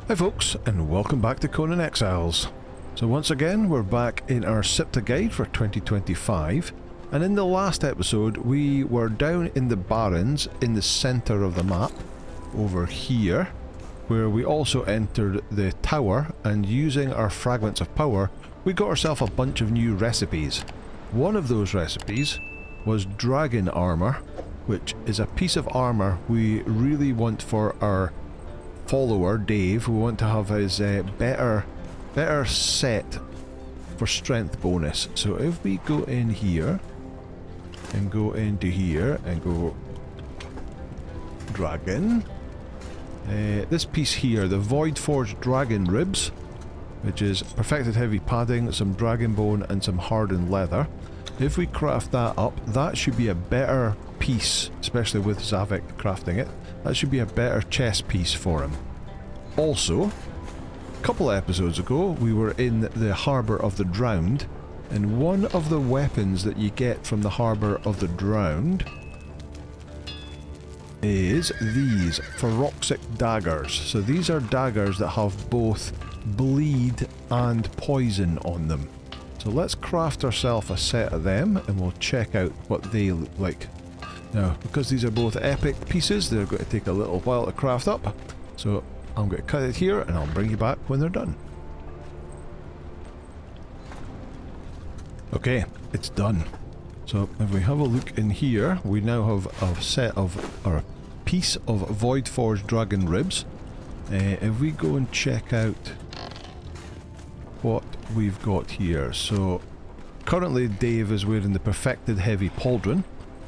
Hi folks, and welcome back to Conan Exiles. So once again, we're back in our Siptah guide for 2025, and in the last episode we were down in the Barrens in the centre of the map, over here, where we also entered the tower, and using our fragments of power, we got ourselves a bunch of new recipes. One of those recipes was dragon armour, which is a piece of armour we really want for our follower Dave. We want to have his better set for strength bonus. So if we go in here and go into here and go dragon, this piece here, the Void Forged Dragon Ribs, which is perfected heavy padding, some dragon bone and some hardened leather. If we craft that up, that should be a better piece, especially with Zavik crafting it. That should be a better chest piece for him. Also, a couple of episodes ago, we were in the Harbour of the Drowned, and one of the weapons that you get from the Harbour of the Drowned is these Feroxic daggers. So these are daggers that have both bleed and poison on them. So let's craft ourselves a set of them, and we'll check out what they look like. Now, because these are both epic pieces, they're going to take a little while to craft up, so I'm going to cut it here and I'll bring you back when they're done. Okay, it's done. So if we have a look in here, we now have a set of, or a piece of Void Forged Dragon Ribs. If we go and check out what we've got here, so currently Dave is wearing the Perfected Heavy Pauldron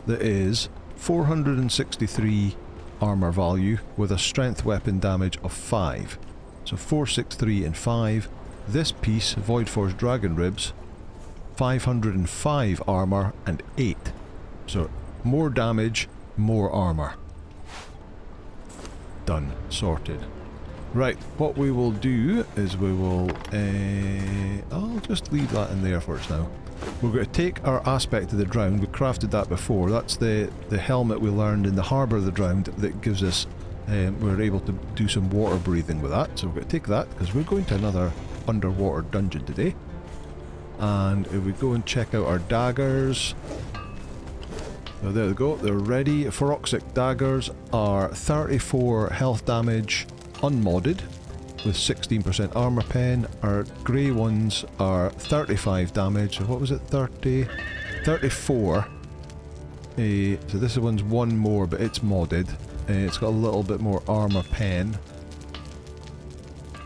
that is 463 armour value with a strength weapon damage of 5. So 463 and 5. This piece, Void Forged Dragon Ribs, 505 armour and 8. So more damage, more armour. Done. Sorted. Right, what we will do is we will... I'll just leave that in there for us now. We're going to take our Aspect of the Drowned. We crafted that before. That's the helmet we learned in the Harbour of the Drowned that gives us... we're able to do some water breathing with that. So we're going to take that because we're going to another underwater dungeon today. And if we go and check out our daggers... So there we go, they're ready. Feroxic daggers are 34 health damage unmodded with 16% armor pen. Our grey ones are 35 damage. So what was it? 30? 34. So this one's one more, but it's modded. It's got a little bit more armor pen.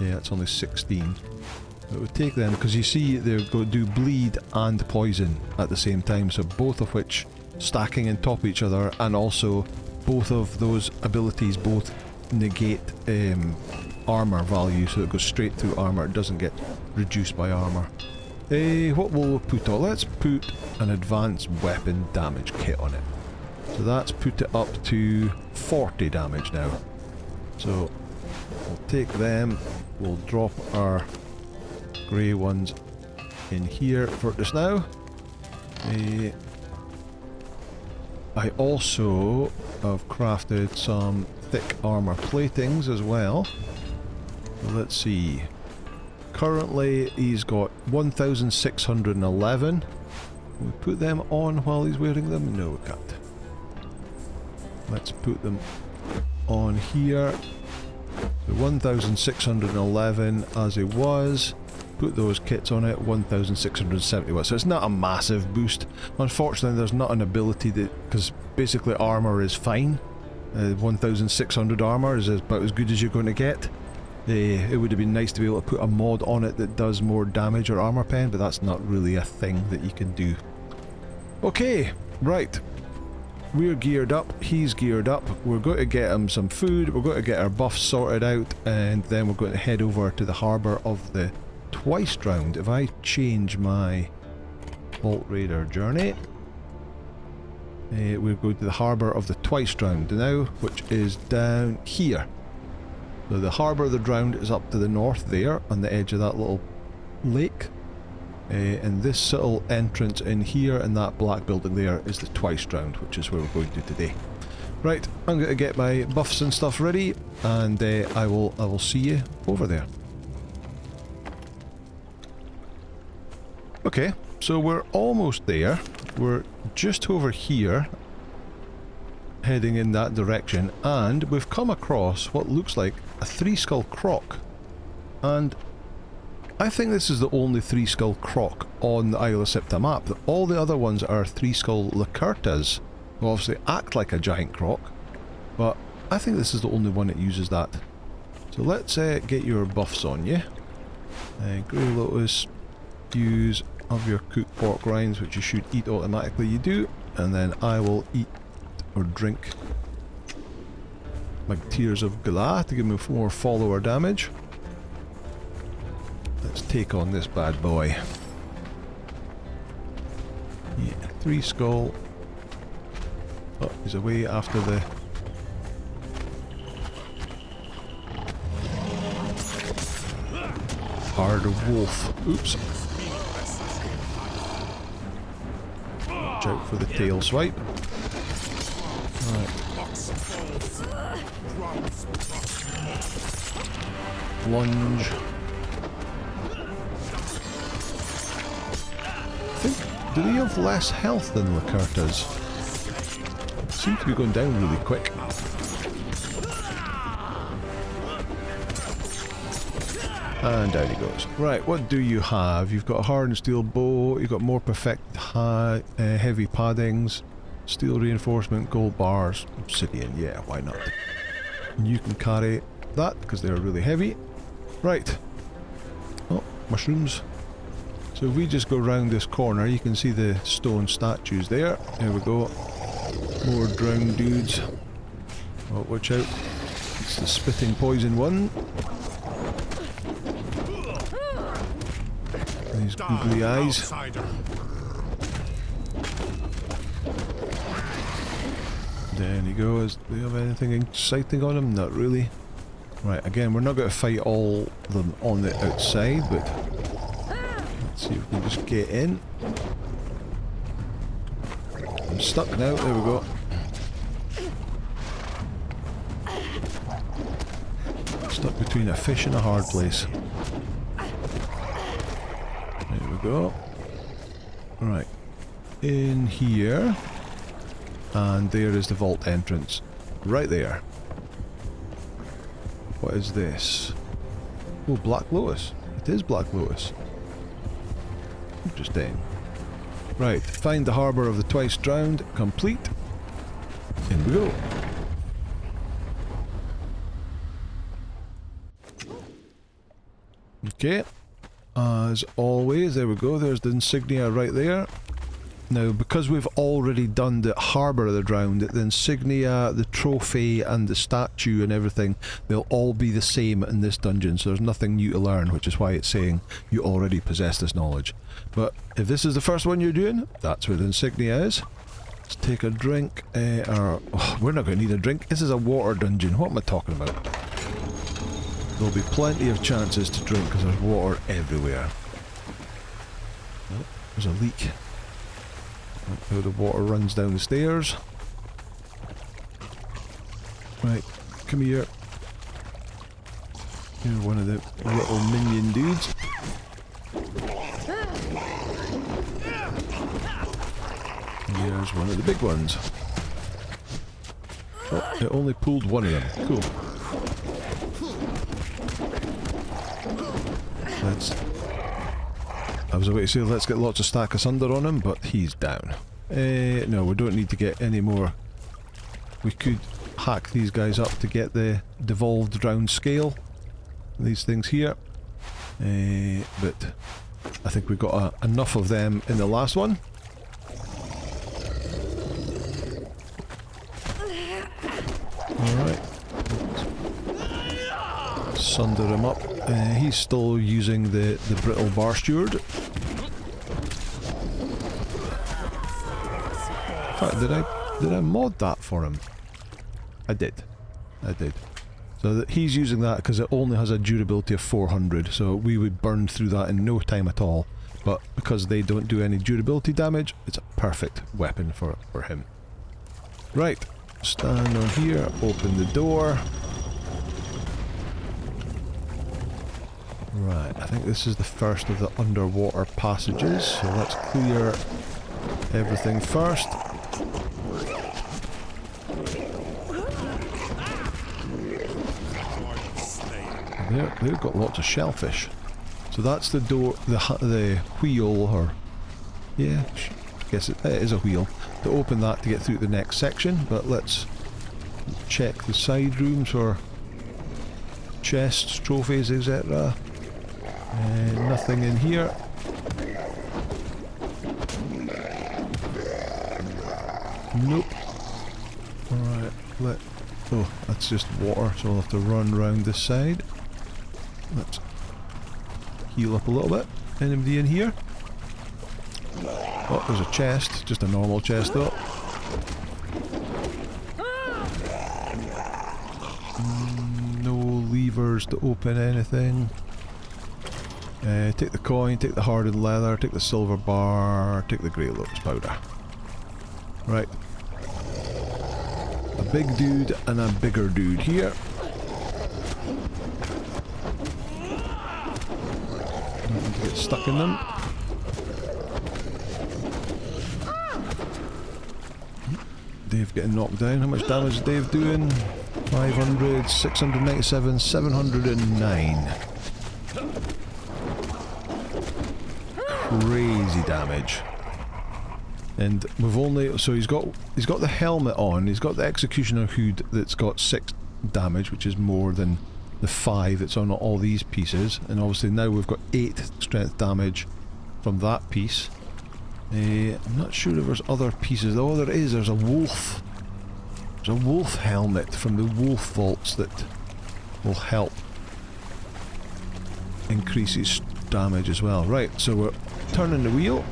Yeah, it's only 16. But we'll take them because you see they're going to do bleed and poison at the same time. So both of which stacking on top of each other, and also both of those abilities both negate armour value, so it goes straight through armour, it doesn't get reduced by armour. What will we put on? Let's put an advanced weapon damage kit on it. So that's put it up to 40 damage now. So we'll take them, we'll drop our grey ones in here for just now. I also have crafted some thick armour platings as well. So let's see. Currently he's got 1,611. Can we put them on while he's wearing them? No, we can't. Let's put them on here. So 1,611 as it was. Put those kits on it, 1,671. So it's not a massive boost. Unfortunately, there's not an ability that, because basically armour is fine. 1,600 armour is about as good as you're going to get. It would have been nice to be able to put a mod on it that does more damage or armour pen, but that's not really a thing that you can do. Okay, right. We're geared up, he's geared up. We're going to get him some food, we're going to get our buffs sorted out, and then we're going to head over to the Harbour of the Twice Drowned. If I change my Vault Raider journey, we're going to the Harbour of the Twice Drowned now, which is down here. So the Harbour of the Drowned is up to the north there, on the edge of that little lake. And this little entrance in here and that black building there is the Twice Drowned, which is where we're going to today. Right, I'm going to get my buffs and stuff ready, and I will see you over there. Okay, so we're almost there. We're just over here, heading in that direction, and we've come across what looks like a 3-skull croc. And I think this is the only 3-skull croc on the Isle of Siptah map. All the other ones are 3-skull lacertas, who obviously act like a giant croc, but I think this is the only one that uses that. So let's get your buffs on you. Grey Lotus, use of your cooked pork rinds, which you should eat automatically, you do, and then I will eat or drink my Tears of Galah to give me more follower damage. Let's take on this bad boy. Yeah, 3-skull. Oh, he's away after the... Harder wolf. Oops. Watch out for the tail swipe. Right. Lunge. I think, do they have less health than Lacertas? Seem to be going down really quick. And down he goes. Right, what do you have? You've got a hardened steel bow, you've got more perfect heavy paddings, steel reinforcement, gold bars, obsidian, yeah, why not? And you can carry that because they're really heavy. Right. Oh, mushrooms. So if we just go round this corner, you can see the stone statues there. There we go. More drowned dudes. Oh, watch out. It's the spitting poison one. These googly eyes. There he goes. Do you have anything exciting on him? Not really. Right, again, we're not going to fight all of them on the outside, but let's see if we can just get in. I'm stuck now. There we go. Stuck between a fish and a hard place. There we go. Right. In here. And there is the vault entrance. Right there. What is this? Oh, Black Lotus. It is Black Lotus. Interesting. Right, find the Harbour of the Twice Drowned. Complete. In we go. Okay. As always, there we go. There's the insignia right there. Now, because we've already done the Harbour of the Drowned, the insignia, the trophy, and the statue and everything, they'll all be the same in this dungeon, so there's nothing new to learn, which is why it's saying you already possess this knowledge. But if this is the first one you're doing, that's where the insignia is. Let's take a drink. We're not going to need a drink. This is a water dungeon. What am I talking about? There'll be plenty of chances to drink because there's water everywhere. Oh, there's a leak. How the water runs down the stairs. Right, come here. You're one of the little minion dudes. Here's one of the big ones. Oh, it only pulled one of them. Cool. I was about to say let's get lots of stack asunder on him, but he's down. No, we don't need to get any more. We could hack these guys up to get the devolved drowned scale. These things here. But I think we got enough of them in the last one. Alright. Sunder him up. He's still using the brittle bar steward. In fact, did I mod that for him? I did. So that he's using that because it only has a durability of 400, so we would burn through that in no time at all. But because they don't do any durability damage, it's a perfect weapon for him. Right, stand on here, open the door. Right, I think this is the first of the underwater passages, so let's clear everything first. There, they've got lots of shellfish. So that's the door, the wheel, or... yeah, I guess it is a wheel. To open that to get through the next section, but let's check the side rooms for chests, trophies, etc. Nothing in here. Nope. Alright, oh, that's just water, so I'll have to run round this side. Let's heal up a little bit. Anybody in here? Oh, there's a chest, just a normal chest though. No levers to open anything. Take the coin, take the hardened leather, take the silver bar, take the grey lotus powder. Right. A big dude and a bigger dude here. Don't need to get stuck in them. Dave getting knocked down. How much damage is Dave doing? 500, 697, 709. Crazy damage. And we've only... so he's got the helmet on, he's got the executioner hood that's got 6 damage, which is more than the 5 that's on all these pieces. And obviously now we've got 8 strength damage from that piece. I'm not sure if there's other pieces. Oh, there is. There's a wolf. There's a wolf helmet from the wolf vaults that will help increase his damage as well. Right, so we're turning the wheel.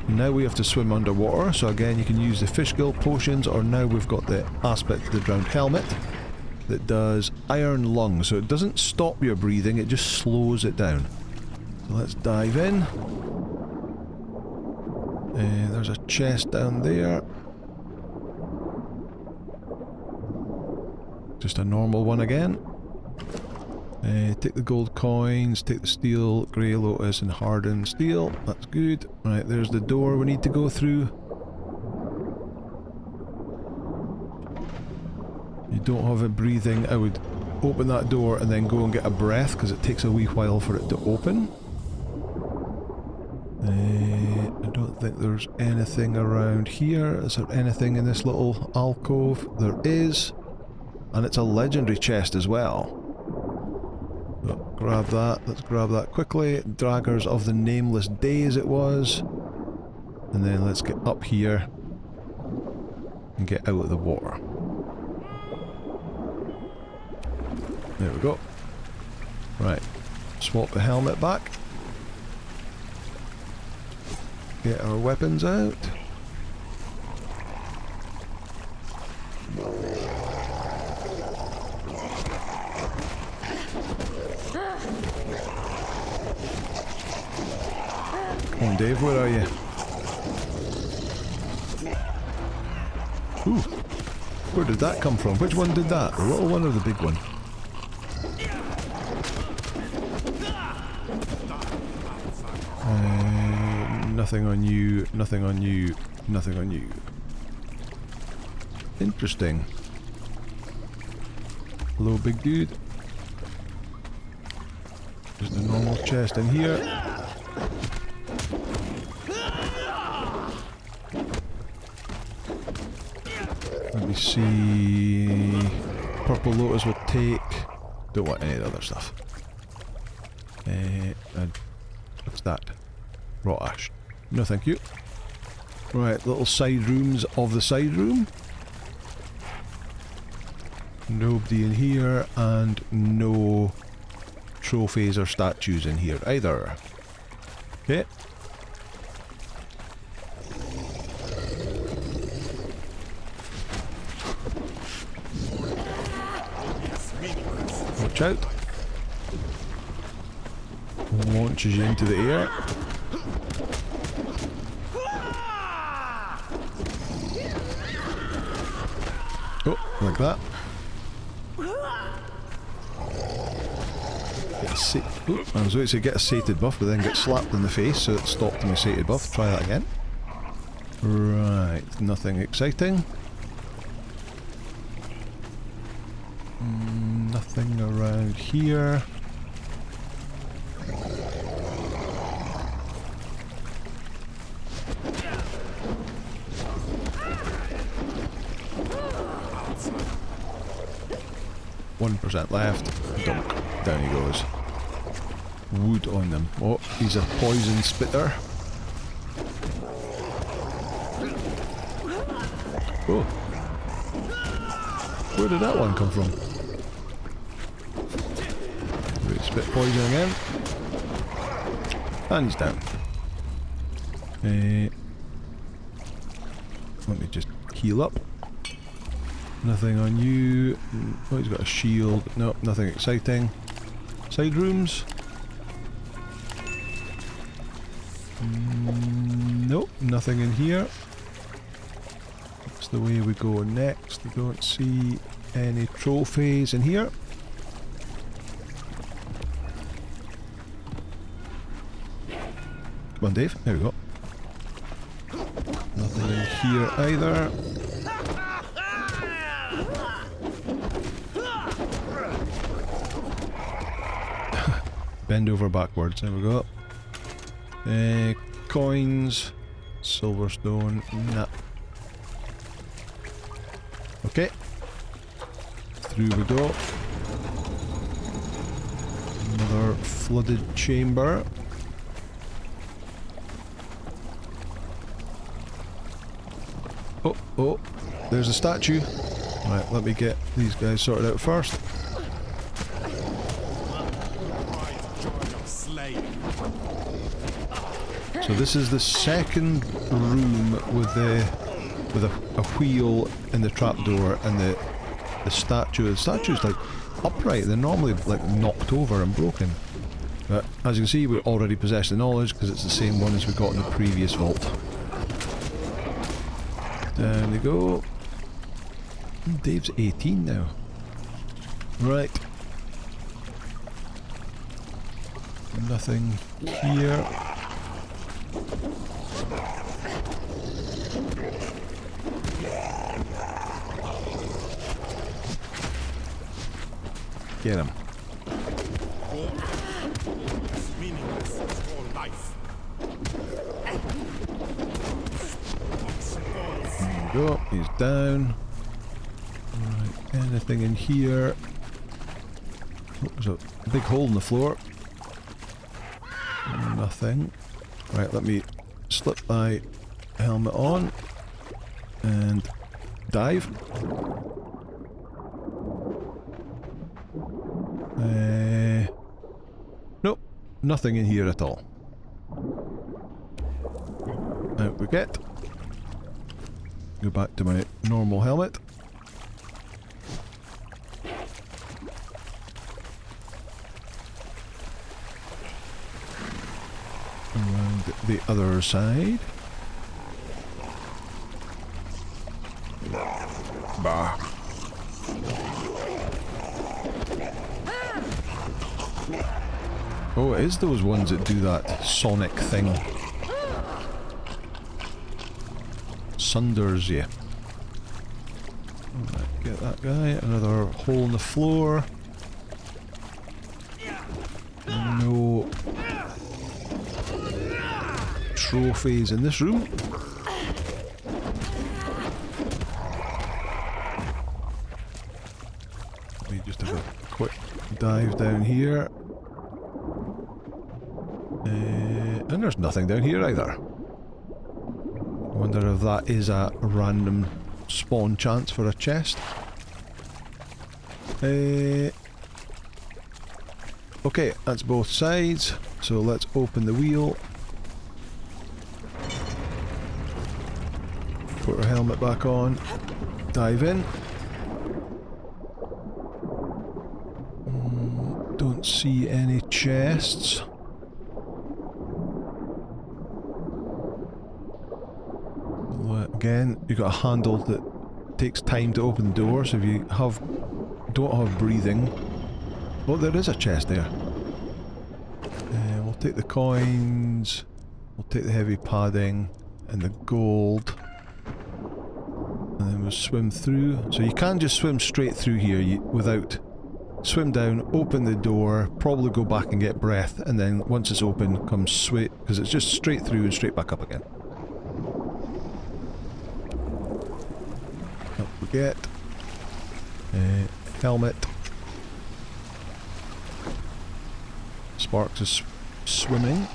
Now we have to swim underwater. So again, you can use the fish gill potions, or now we've got the aspect of the drowned helmet that does iron lungs. So it doesn't stop your breathing, it just slows it down. So let's dive in. There's a chest down there. Just a normal one again. Take the gold coins, take the steel, grey lotus and hardened steel. That's good. Right, there's the door we need to go through. You don't have it breathing. I would open that door and then go and get a breath, because it takes a wee while for it to open. I don't think there's anything around here. Is there anything in this little alcove? There is. And it's a legendary chest as well. So grab that. Let's grab that quickly. Daggers of the Nameless Days it was. And then let's get up here and get out of the water. There we go. Right. Swap the helmet back. Get our weapons out. Come on, Dave, where are you? Ooh. Where did that come from? Which one did that? The little one or the big one? Nothing on you, nothing on you, nothing on you. Interesting. Hello, big dude. There's the normal chest in here. Let me see. Purple lotus will take. Don't want any of the other stuff. And what's that? Raw ash. No, thank you. Right, little side rooms of the side room. Nobody in here, and no trophies or statues in here either. Okay. Watch out. Launches you into the air. like that. I was going to say get a sated buff, but then get slapped in the face, so it stopped my sated buff. Try that again. Right, nothing exciting. Nothing around here. %1 left. Dunk. Down he goes. Wood on them. Oh, he's a poison spitter. Oh. Where did that one come from? Right, spit poison again. And he's down. Let me just heal up. Nothing on you. Oh, he's got a shield. No, nothing exciting. Side rooms. Nope, nothing in here. That's the way we go next. I don't see any trophies in here. Come on, Dave. There we go. Nothing in here either. Bend over backwards. There we go. Coins. Silverstone. Nah. Okay. Through we go. Another flooded chamber. Oh, oh. There's a statue. Right, let me get these guys sorted out first. So this is the second room with a wheel in the trapdoor and the statue. The statue's like upright. They're normally like knocked over and broken. But as you can see, we already possess the knowledge because it's the same one as we got in the previous vault. Down they go. Dave's 18 now. Right. Nothing here. Get him. There we go. He's down. Right. Anything in here? Oh, there's a big hole in the floor. Nothing. Right, let me slip my helmet on and dive. Nope, nothing in here at all. Out we get. Go back to my normal helmet. Around the other side. Bah. Oh, it is those ones that do that sonic thing. Sunders you. Right, get that guy. Another hole in the floor. No trophies in this room. Let me just have a quick dive down here. And there's nothing down here either. I wonder if that is a random spawn chance for a chest. Okay, that's both sides. So let's open the wheel. Put our helmet back on. Dive in. Don't see any chests. Again, you've got a handle that takes time to open the door, so if you don't have breathing... Oh, there is a chest there. We'll take the coins, we'll take the heavy padding and the gold, and then we'll swim through. So you can't just swim straight through here without... Swim down, open the door, probably go back and get breath, and then once it's open, come straight, because it's just straight through and straight back up again. Don't forget. Helmet. Sparks is swimming.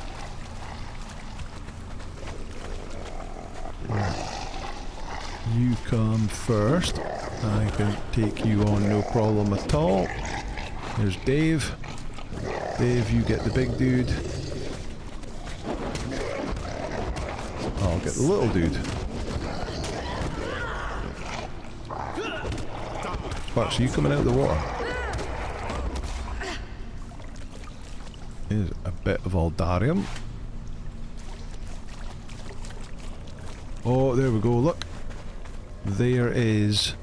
You come first. I can take you on, no problem at all. There's Dave. Dave, you get the big dude. I'll get the little dude. Sparks, are you coming out of the water? Here's a bit of Aldarium. Oh, there we go, look. There is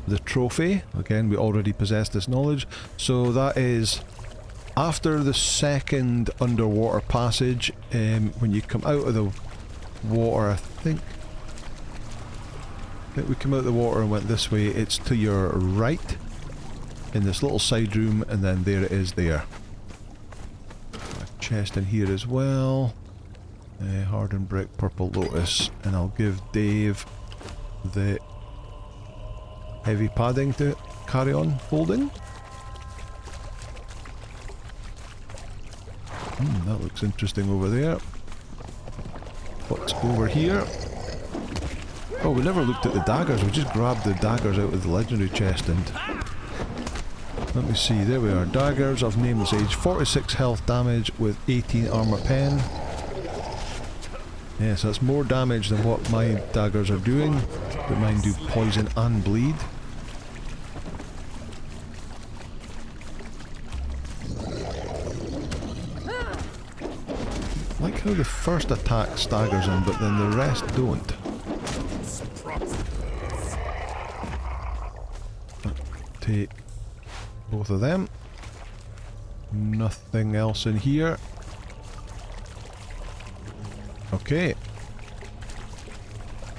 the trophy. Again, we already possess this knowledge. So that is after the second underwater passage, when you come out of the water, I think we come out of the water and went this way, it's to your right in this little side room, and then there it is there. A chest in here as well. Hardened brick, purple lotus, and I'll give Dave the heavy padding to carry on holding. That looks interesting over there. What's over here? Oh, we never looked at the daggers. We just grabbed the daggers out of the legendary chest and... Let me see, there we are. Daggers of Nameless Age. 46 health damage with 18 armour pen. Yes, that's more damage than what my daggers are doing, but mine do poison and bleed. I like how the first attack staggers him, but then the rest don't. Take both of them. Nothing else in here. Okay.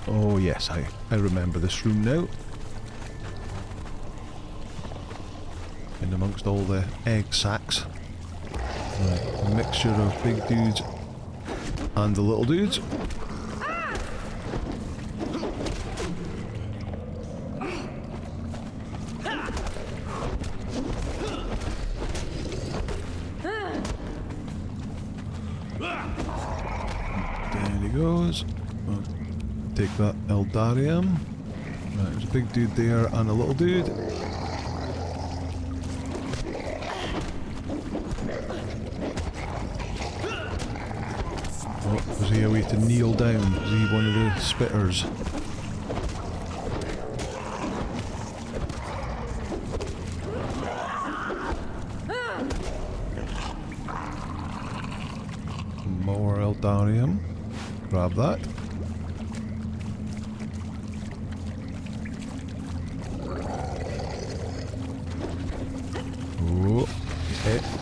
Oh yes, I remember this room now. In amongst all the egg sacks. A mixture of big dudes and the little dudes. Goes. I'll take that Eldarium. Right, there's a big dude there and a little dude. Oh, was he a way to kneel down? Is he one of the spitters? More Eldarium. Grab that. Oh,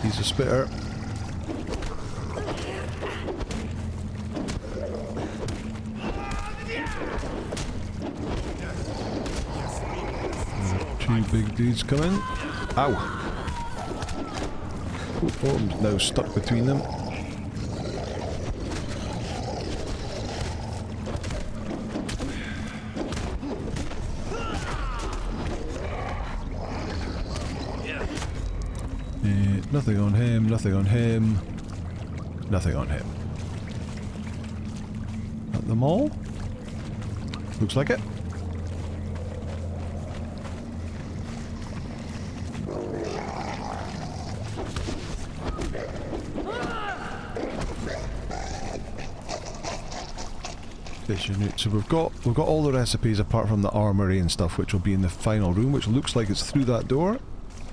he's a spitter. Two big dudes coming. Ow! Oh, I'm now stuck between them. Nothing on him, nothing on him, nothing on him. At them all? Looks like it. So we've got all the recipes apart from the armory and stuff, which will be in the final room, which looks like it's through that door,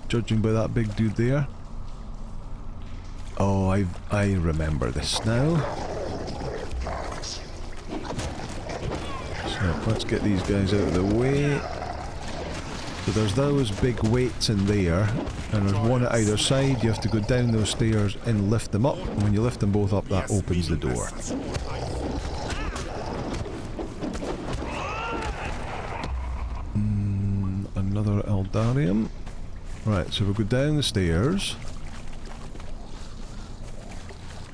judging by that big dude there. Oh, I remember this now. So Right, let's get these guys out of the way. So there's those big weights in there, and there's one at either side. You have to go down those stairs and lift them up, and when you lift them both up, that opens the door. Another Eldarium. Right, so we'll go down the stairs.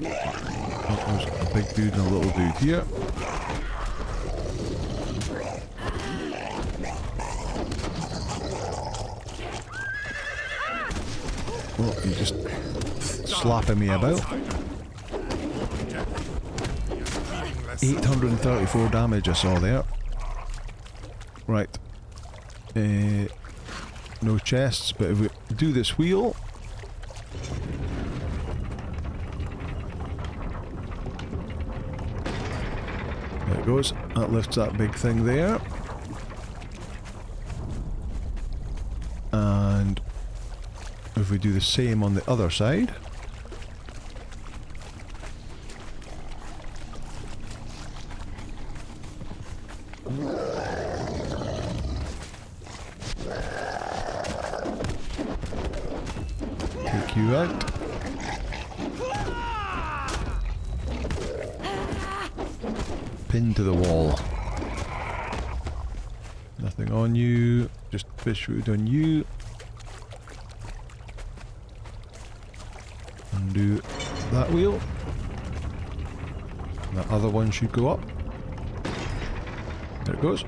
Oh, there's a big dude and a little dude here. Oh, he's just slapping me about. 834 damage I saw there. Right. No chests, but if we do this wheel... There it goes. That lifts that big thing there. And if we do the same on the other side... Take you out. Pinned to the wall. Nothing on you, just fish food on you. Undo that wheel. That other one should go up. There it goes.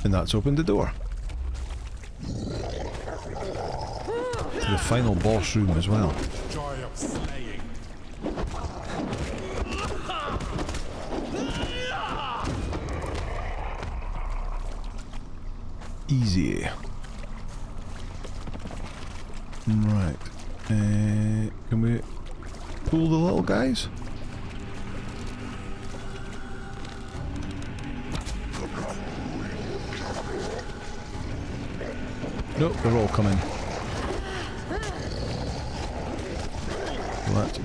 And that's opened the door. To the final boss room as well. Joy of slaying. Easy. Right. Can we pull the little guys? Nope, they're all coming. Let's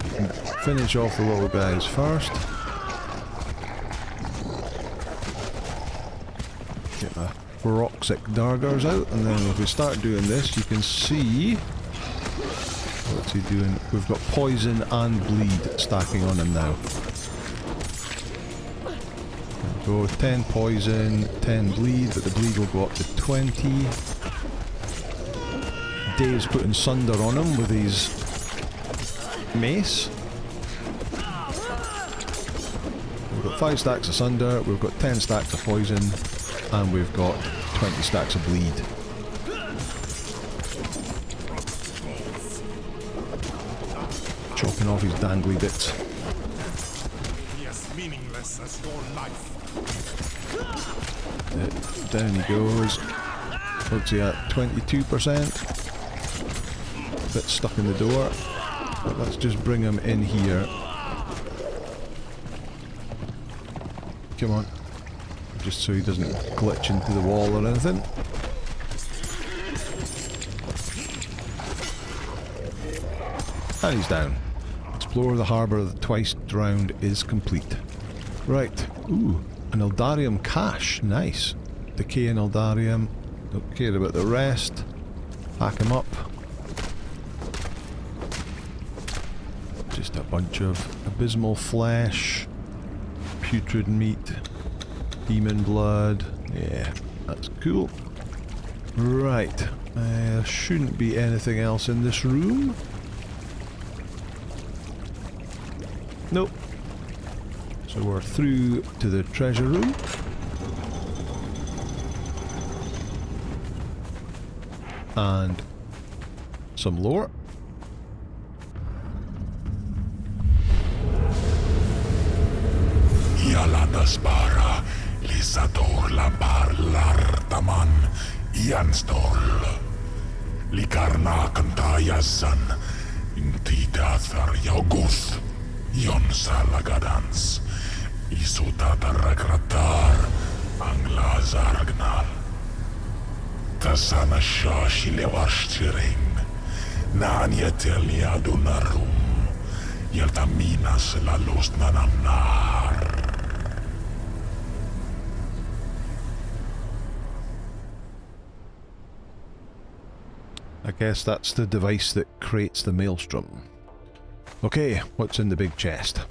finish off the little guys first. Get the Roxic daggers out, and then if we start doing this, you can see... What's he doing? We've got poison and bleed stacking on him now. Go 10 poison, 10 bleed, but the bleed will go up to 20. Dave's putting sunder on him with his mace. We've got 5 stacks of sunder, we've got 10 stacks of poison, and we've got 20 stacks of bleed. Chopping off his dangly bits. He as meaningless as your life. Down he goes. What's he at? 22%. Bit stuck in the door. But let's just bring him in here. Come on. Just so he doesn't glitch into the wall or anything. And he's down. Explore the harbour twice drowned is complete. Right. Ooh, an Eldarium cache. Nice. Decaying Eldarium. Don't care about the rest. Pack him up. Just a bunch of abysmal flesh. Putrid meat. Demon blood. Yeah, that's cool. Right. There shouldn't be anything else in this room. Nope. So we're through to the treasure room. And some lore. Yaladaspara, Lisador Labar Lartaman, Ianstol, Likarna Kantayasan, Intidathar Yoguth, Yonsalagadan's, Isutataраkratar, Angla Zargnal, Tasana Shashi Levarshtiring, Nanya Teliadunarum, Yeltaminas la luz nanamnar. I guess that's the device that creates the maelstrom. Okay, what's in the big chest?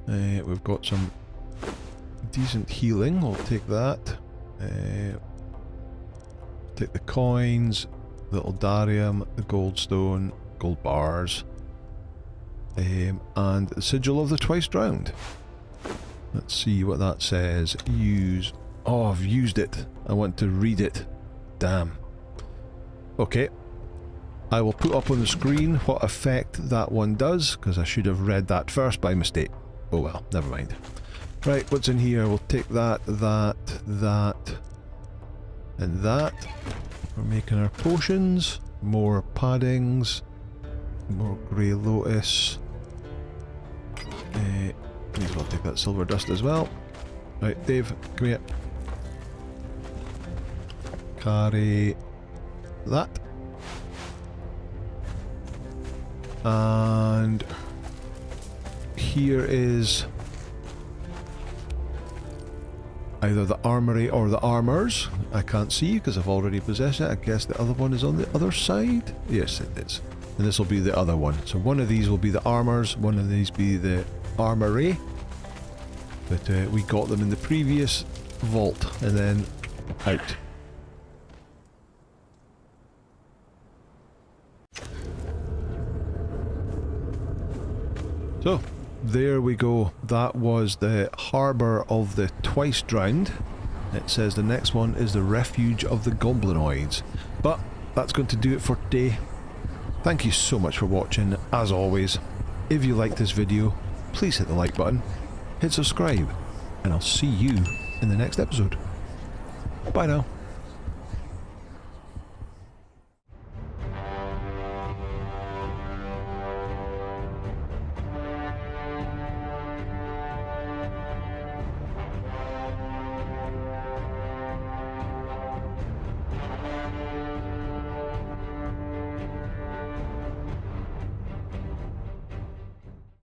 We've got some decent healing, I'll take that. Take the coins, little darium, the goldstone, gold bars, and the sigil of the twice drowned. Let's see what that says. Use. Oh, I've used it. I want to read it. Damn. Okay. I will put up on the screen what effect that one does, because I should have read that first by mistake. Oh well, never mind. Right, what's in here? We'll take that, and that. We're making our potions. More paddings. More grey lotus. May as well take that silver dust as well. Right, Dave, come here. Carry that. And here is either the armory or the armours. I can't see because I've already possessed it. I guess the other one is on the other side. Yes, it is. And this will be the other one. So one of these will be the armours, one of these be the armory. But we got them in the previous vault and then out. So, there we go. That was the Harbour of the Twice Drowned. It says the next one is the Refuge of the Goblinoids. But that's going to do it for today. Thank you so much for watching, as always. If you liked this video, please hit the like button, hit subscribe, and I'll see you in the next episode. Bye now.